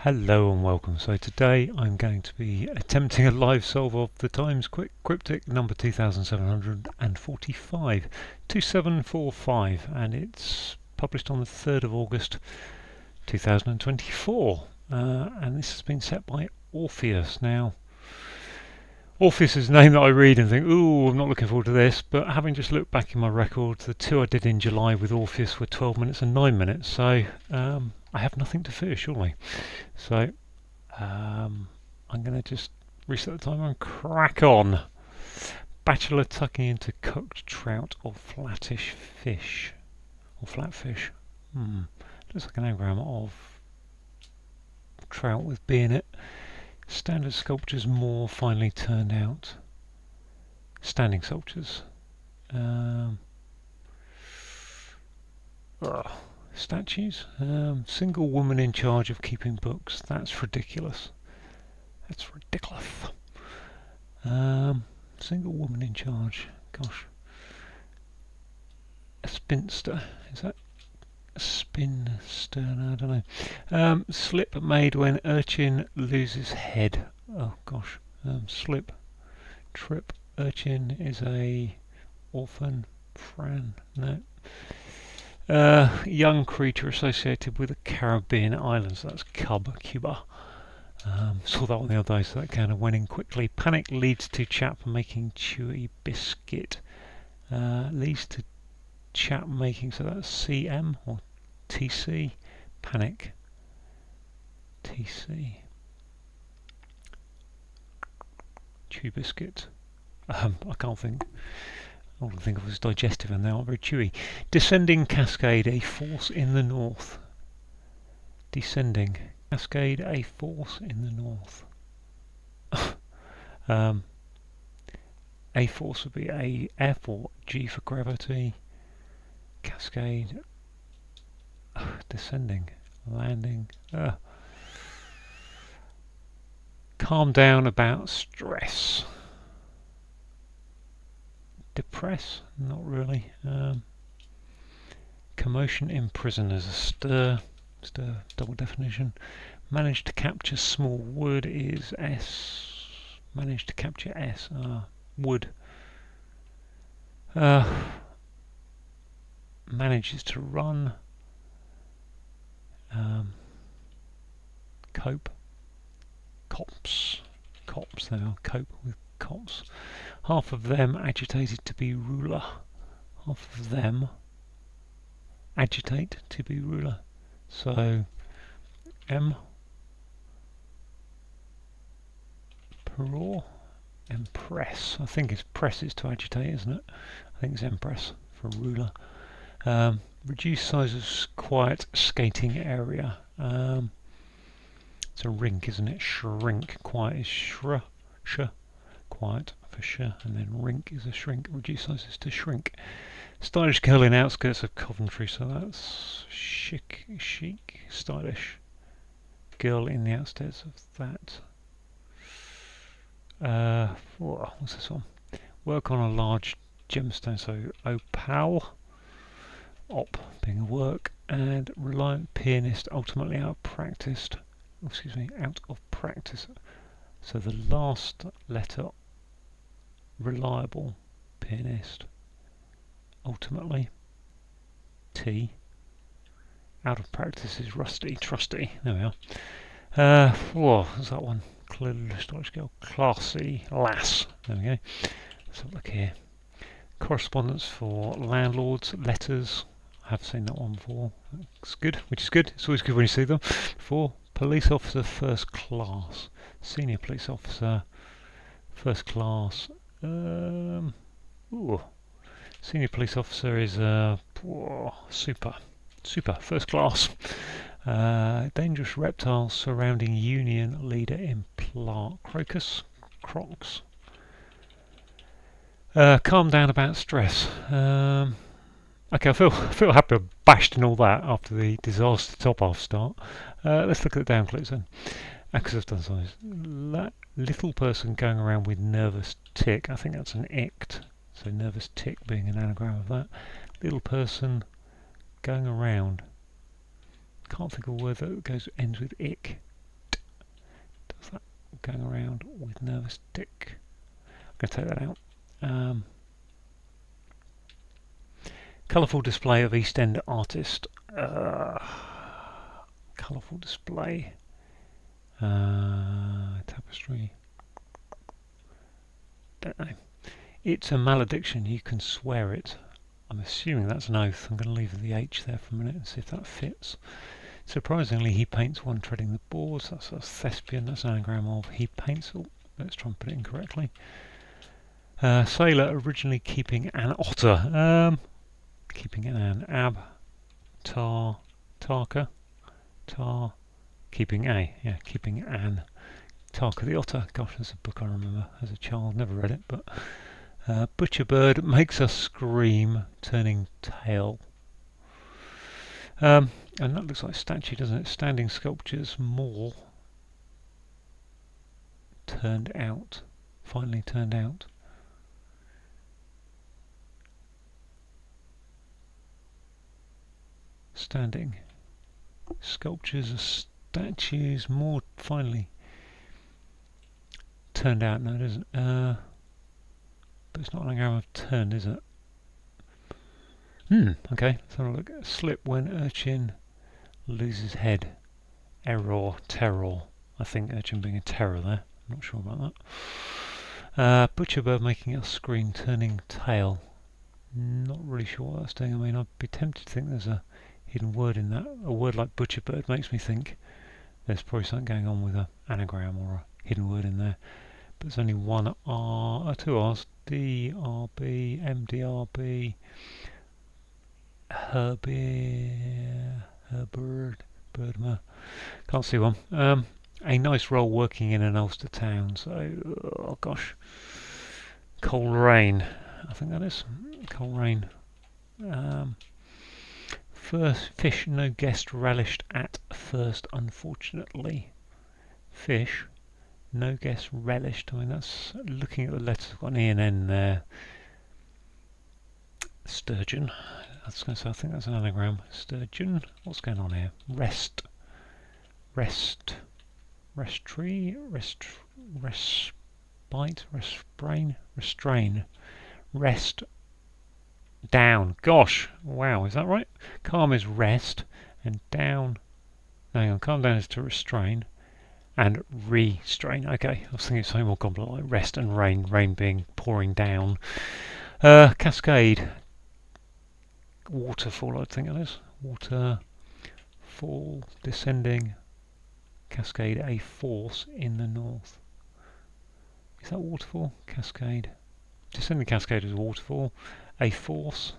Hello and welcome. So today I'm going to be attempting a live solve of the Times Quick Cryptic number 2745 2745, and it's published on the 3rd of August 2024, and this has been set by Orpheus. Now, Orpheus is a name that I read and think, ooh, I'm not looking forward to this, but having just looked back in my records, the two I did in July with Orpheus were 12 minutes and 9 minutes, so I have nothing to fear, surely. So I'm going to just reset the timer and crack on. Bachelor tucking into cooked trout or flattish fish. Or flatfish. Looks like an anagram of trout with B in it. Standard sculptures more finely turned out. Standing sculptures. Statues. Single woman in charge of keeping books. That's ridiculous. That's ridiculous. Single woman in charge. Gosh. A spinster. Is that a spinster? No, I don't know. Slip made when urchin loses head. Oh gosh. Slip. Trip. Urchin is a orphan. Fran. No. Young creature associated with the Caribbean islands. That's Cuba. Saw that one the other day, so that kind of went in quickly. Panic leads to chap making chewy biscuit. Leads to chap making, so that's CM or TC. Panic. TC. Chewy biscuit. I can't think. All I can think of is digestive, and they aren't very chewy. Descending cascade, a force in the north. Descending cascade, a force in the north. A force would be a F or G for gravity. Cascade. Descending. Landing. Calm down about stress. Depress? Not really. Commotion in prisoners. A stir. Stir, double definition. Managed to capture small wood is S. Managed to capture S. Wood. Manages to run. Cope. Cops. Cops, they are. Cope with cops. Half of them agitated to be ruler. Half of them agitate to be ruler. So M. Peror. Empress. I think it's press is to agitate, isn't it? I think it's empress for ruler. Reduce size of quiet skating area. It's a rink, isn't it? Shrink. Quiet is sh. Quiet for sh. And then rink is a shrink. Reduce size is to shrink. Stylish girl in outskirts of Coventry, so that's chic, stylish. Girl in the outskirts of that. What's this one? Work on a large gemstone, so opal. Op being a work, and reliant pianist, ultimately out of practice. So the last letter, reliable pianist. Ultimately, T. Out of practice is rusty, trusty. There we are. What's that one? Stylish girl, classy lass. There we go. Let's have a look here. Correspondence for landlords, letters. I have seen that one before. It's good, which is good. It's always good when you see them. For police officer, first class. Senior police officer, first class. Senior police officer is super, first class. Dangerous reptiles surrounding union leader in Crocus, Crocs. Calm down about stress. Okay, I feel happy I've bashed in all that after the disaster top half start. Let's look at the down clicks then. Because I've done something. Little person going around with nervous tick. I think that's an ict. So nervous tick being an anagram of that. Little person going around. Can't think of a word that ends with ick. going around with nervous tick. I'm going to take that out. Colourful display of East End artist. Colourful display. Tapestry. Don't know. It's a malediction. You can swear it. I'm assuming that's an oath. I'm going to leave the H there for a minute and see if that fits. Surprisingly, he paints one treading the boards. That's a thespian. That's an anagram of he paints. Oh, let's try and put it in correctly. Sailor originally keeping an otter. Keeping an ab. Tar. Tarka. Tar. Keeping a. Yeah, keeping an. Tarka the otter. Gosh, that's a book I remember as a child. Never read it, but butcher bird makes us scream, turning tail. And that looks like a statue, doesn't it? Standing sculptures, mall. Turned out. Finally turned out. Standing. Sculptures are statues, more finally. Turned out, no it isn't. But it's not an anagram of turned, is it? Okay, let's have a look. Slip when urchin loses head. Error, terror. I think urchin being a terror there. I'm not sure about that. Butcher bird making us scream, turning tail. Not really sure what that's doing. I mean, I'd be tempted to think there's a hidden word in that. A word like butcher bird makes me think there's probably something going on with an anagram or a hidden word in there. But there's only one R, two R's. DRB, MDRB. Birdmer. Can't see one. A nice role working in an Ulster town. So, oh gosh, Coleraine. I think that is Coleraine. First fish, no guest relished at first. Unfortunately, fish, no guest relished. I mean, that's looking at the letters. I've got an E and N there. Sturgeon. I was going to say, I think that's an anagram. Sturgeon. What's going on here? Rest. Rest. Restry. Respite. Restrain. Rest. Down. Gosh. Wow. Is that right? Calm is rest. And down. No, hang on. Calm down is to restrain. And restrain. Okay. I was thinking it's something more complicated, like rest and rain. Rain being pouring down. Cascade. Waterfall, I think it is. Waterfall, descending, cascade, a force in the north. Is that waterfall? Cascade. Descending cascade is waterfall. A force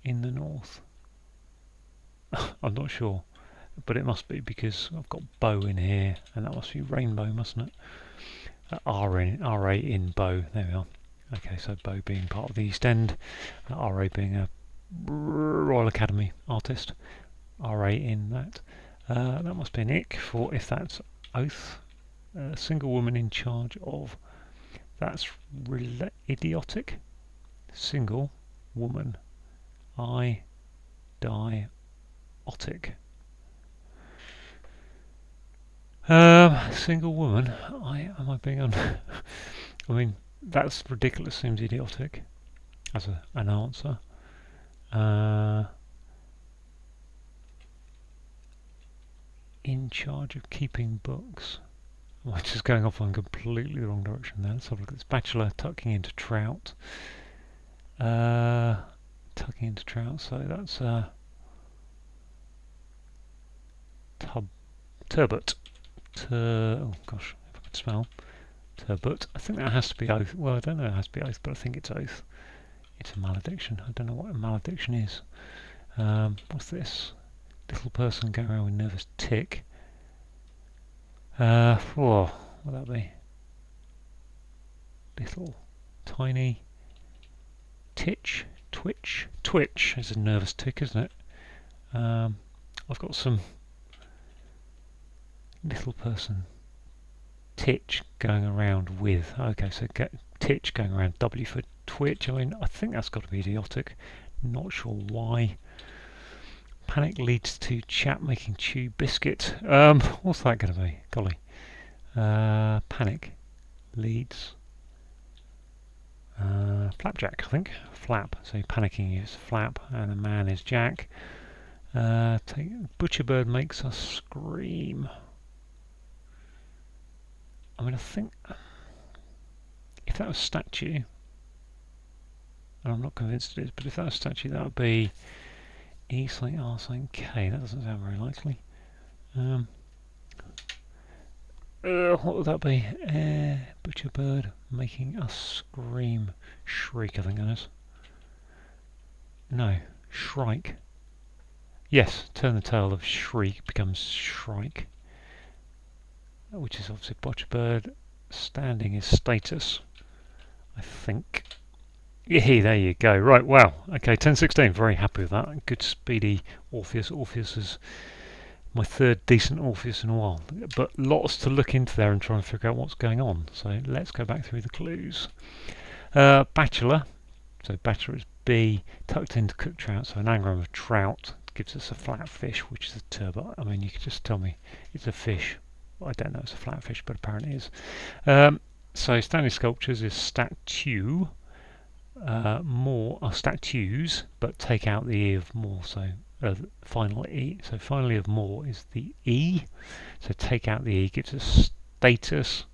in the north. I'm not sure, but it must be because I've got bow in here, and that must be rainbow, mustn't it? RA in bow. There we are. Okay, so bow being part of the East End, RA being a Royal Academy artist. RA in that. That must be an ick for if that's oath. Single woman in charge of. That's idiotic. Single woman. I die otic. Single woman. Am I being on? I mean, that's ridiculous. Seems idiotic as an answer. In charge of keeping books. I'm just going off on completely the wrong direction there. Let's have a look at this. Bachelor tucking into trout. Tucking into trout, so that's turbot. Oh gosh, if I could smell. Turbot. I think that has to be oath. Well, I don't know if it has to be oath, but I think it's oath. It's a malediction. I don't know what a malediction is. What's this? Little person going around with nervous tick. What would that be? Little, tiny, twitch is a nervous tick, isn't it? I've got some little person titch going around with. Okay, so titch going around. W for twitch. I mean, I think that's got to be idiotic. Not sure why. Panic leads to chap making chew biscuit. What's that going to be? Golly. Panic leads. Flapjack, I think. Flap. So panicking is flap, and a man is Jack. Butcherbird makes us scream. I mean, I think if that was statue, and I'm not convinced it is, but if that was statue, that would be E something R something K. That doesn't sound very likely. What would that be? Butcherbird making us scream. Shriek, I think that is. No, shrike. Yes, turn the tail of shriek becomes shrike, which is obviously Butcherbird. Standing is status, I think. Yeah, there you go. Right, wow. Okay, 10-16. Very happy with that. Good, speedy Orpheus. Orpheus is my third decent Orpheus in a while. But lots to look into there and try and figure out what's going on. So let's go back through the clues. Bachelor. So bachelor is B, tucked into cooked trout. So an anagram of trout gives us a flatfish, which is a turbot. I mean, you could just tell me it's a fish. Well, I don't know it's a flatfish, but apparently it is. So standing sculptures is statue. More are statues, but take out the E of more, so final E. So finally of more is the E. So take out the E gives us status.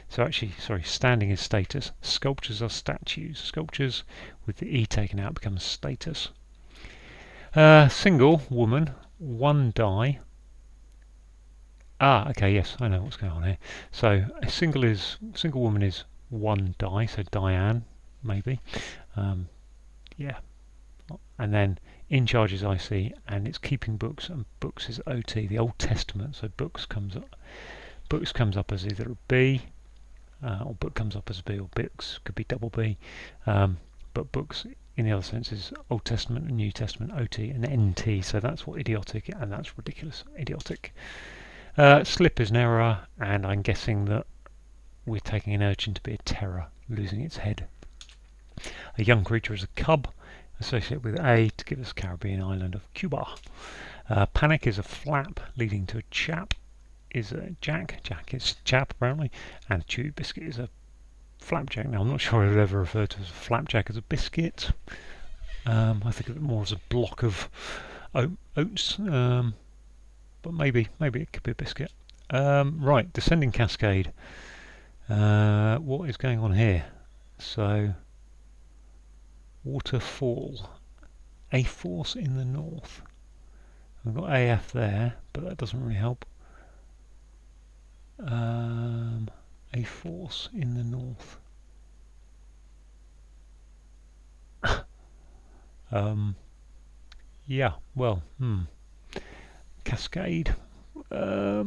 So actually, sorry, standing is status. Sculptures are statues. Sculptures with the E taken out becomes status. Single woman, one die. Okay, yes, I know what's going on here. So a single woman is one die. So Diane, maybe. Yeah. And then in charge is IC, and it's keeping books, and books is OT, the Old Testament. So books comes up as either a B, or book comes up as a B, or books could be double B. But books in the other sense is Old Testament and New Testament, OT and NT. So that's what idiotic, and that's ridiculous, idiotic. Slip is an error, and I'm guessing that we're taking an urchin to be a terror, losing its head. A young creature is a cub, associated with A to give us Caribbean island of Cuba. Panic is a flap, leading to a chap is a jack. Jack is chap, apparently. And a chewy biscuit is a flapjack. Now, I'm not sure I would ever refer to as a flapjack as a biscuit. I think of it more as a block of oats. But maybe it could be a biscuit. Right, descending cascade. What is going on here? So, waterfall. A force in the north. We've got AF there, but that doesn't really help. A force in the north. Yeah, well, cascade. I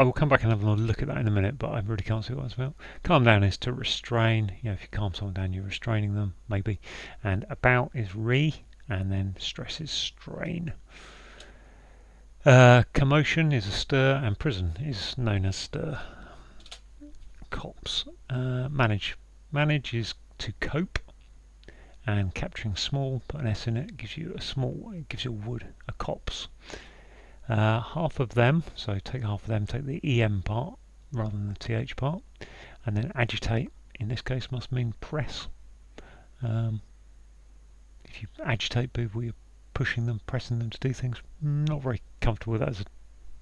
will come back and have another look at that in a minute, but I really can't see what that's about. Calm down is to restrain. You know, if you calm someone down, you're restraining them, maybe. And about is and then stress is strain. Commotion is a stir, and prison is known as stir. Cops. Manage. Manage is to cope, and capturing small, put an S in it, gives you a small, it gives you a wood, a copse. Half of them, so take half of them, take the EM part rather than the TH part, and then agitate, in this case must mean press. If you agitate people, you're pushing them, pressing them to do things. Not very comfortable with that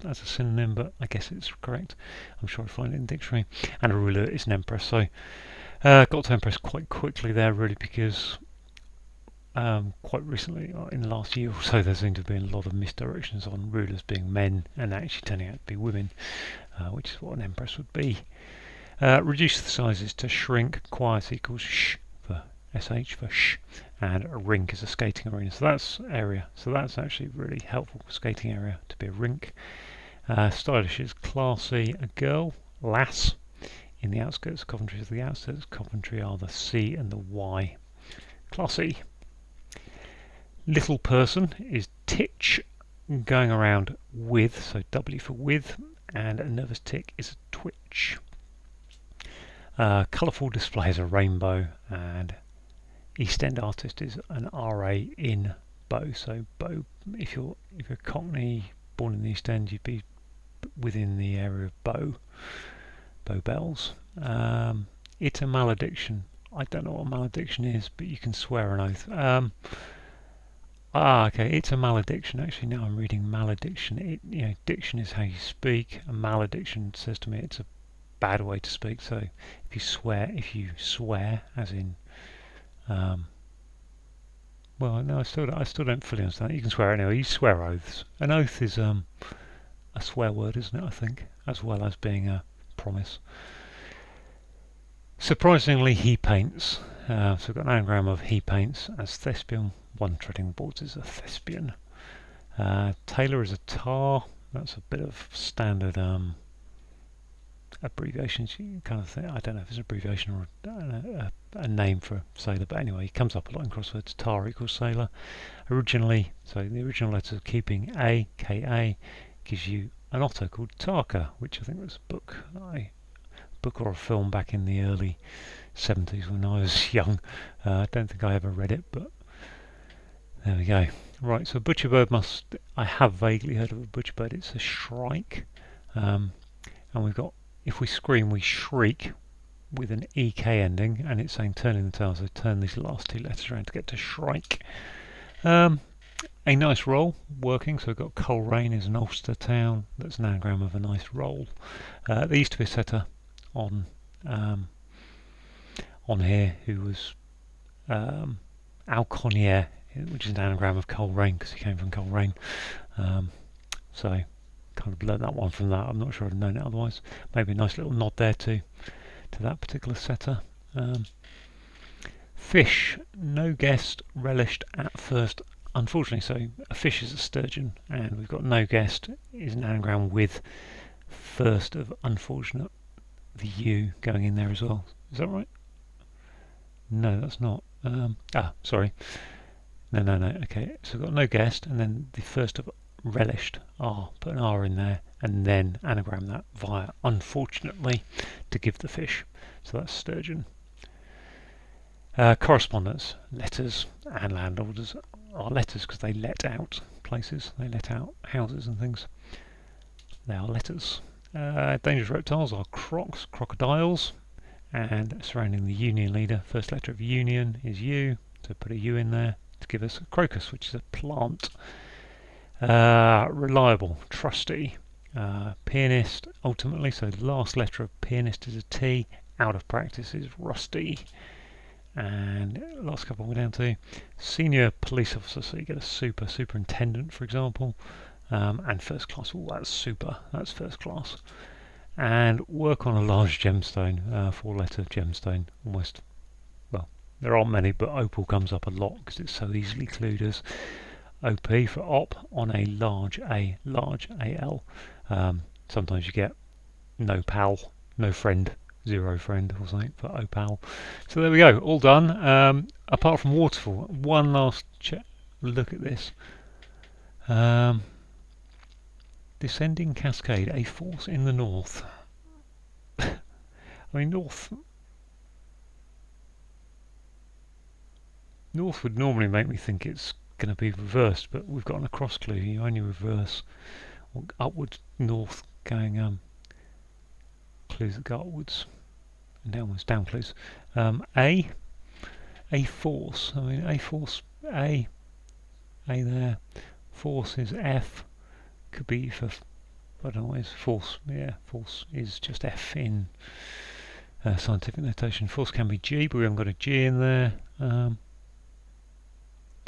as a synonym, but I guess it's correct. I'm sure I'll find it in the dictionary. And a ruler is an empress, so got to empress quite quickly there, really, because quite recently, in the last year or so, there seemed to have been a lot of misdirections on rulers being men and actually turning out to be women, which is what an empress would be. Reduce the sizes to shrink. Quiet equals sh for sh for sh, and a rink is a skating arena. So that's area. So that's actually really helpful. Skating area to be a rink. Stylish is classy. A girl, lass. In the outskirts, Coventry is the outskirts. Coventry are the C and the Y. Classy. Little person is titch, going around with, so W for with, and a nervous tick is a twitch. Colourful display is a rainbow, and East End artist is an RA in bow. So bow, if you're Cockney, born in the East End, you'd be within the area of bow bells. It's a malediction. I don't know what a malediction is, but you can swear an oath. Okay, it's a malediction. Actually, now I'm reading malediction. Diction is how you speak. A malediction says to me it's a bad way to speak. So if you swear, as in, well, no, I still don't fully understand. You can swear anyway. You swear oaths. An oath is a swear word, isn't it? I think, as well as being a promise. Surprisingly, he paints. So we've got an anagram of he paints as thespian. One treading the boards is a thespian. Tailor is a tar. That's a bit of standard abbreviations kind of thing. I don't know if it's an abbreviation or a name for a sailor, but anyway, it comes up a lot in crosswords. Tar equals sailor. Originally, so the original letters of keeping A, K-A, gives you an otter called Tarka, which I think was a book or a film back in the early 70s when I was young. I don't think I ever read it, but there we go. Right, so a butcher bird I have vaguely heard of a butcher bird. It's a shrike. And we've got, if we scream, we shriek with an EK ending, and it's saying turning the tail, so turn these last two letters around to get to shrike. A nice roll working, so we've got Coleraine is an Ulster town. That's an anagram of a nice roll. There used to be a setter on here who was Alconnier, which is an anagram of Coleraine because he came from Coleraine. So kind of learned that one from that. I'm not sure I'd have known it otherwise. Maybe a nice little nod there to that particular setter. Fish, no guest, relished at first. Unfortunately, so a fish is a sturgeon, and we've got no guest is an anagram with first of unfortunate, the U going in there as well. Is that right? No, that's not. Sorry. No. Okay, so we've got no guest, and then the first of relished, R, put an R in there, and then anagram that via unfortunately to give the fish. So that's sturgeon. Correspondence, letters, and landlords are letters because they let out places, they let out houses and things. They are letters. Dangerous reptiles are crocs, crocodiles, and surrounding the union leader, first letter of union is U, so put a U in there to give us a crocus, which is a plant. Reliable, trusty, pianist, ultimately, so the last letter of pianist is a T, out of practice is rusty. And last couple we're down to senior police officer, so you get a superintendent, for example, and first class. Oh, that's super, that's first class. And work on a large gemstone, 4-letter gemstone, almost, well, there aren't many, but opal comes up a lot because it's so easily clued as OP for op on a large AL. Sometimes you get no pal, no friend, zero friend or something for opal. So there we go, all done. Apart from waterfall, one last look at this. Descending cascade, a force in the north. I mean, north would normally make me think it's going to be reversed, but we've got an across clue. You only reverse or upwards, north going clues that go upwards and downwards, down clues. A force. I mean, a force. A there. Force is F. Could be for, I don't know what is force. Yeah, force is just F in scientific notation. Force can be G, but we haven't got a G in there. The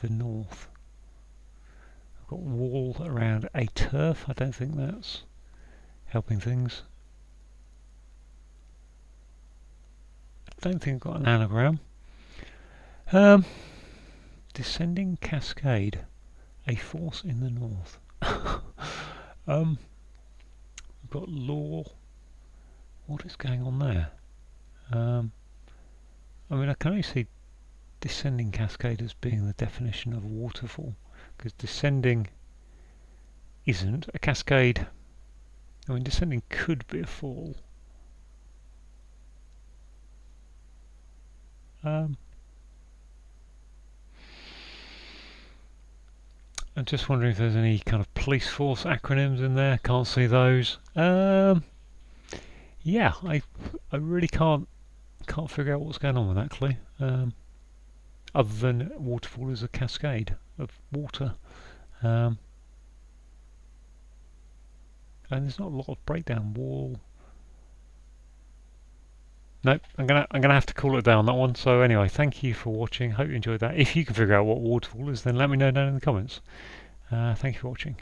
north. I've got wall around a turf. I don't think that's helping things. I don't think I've got an anagram. Descending cascade, a force in the north. We've got law. What is going on there? I mean, I can only see descending cascade as being the definition of waterfall, because descending isn't a cascade. I mean, descending could be a fall. I'm just wondering if there's any kind of police force acronyms in there. Can't see those. Yeah, I really can't figure out what's going on with that clue. Other than waterfall is a cascade of water. And there's not a lot of breakdown. Wall. Nope, I'm gonna have to call it down, that one. So anyway, thank you for watching. Hope you enjoyed that. If you can figure out what waterfall is, then let me know down in the comments. Thank you for watching.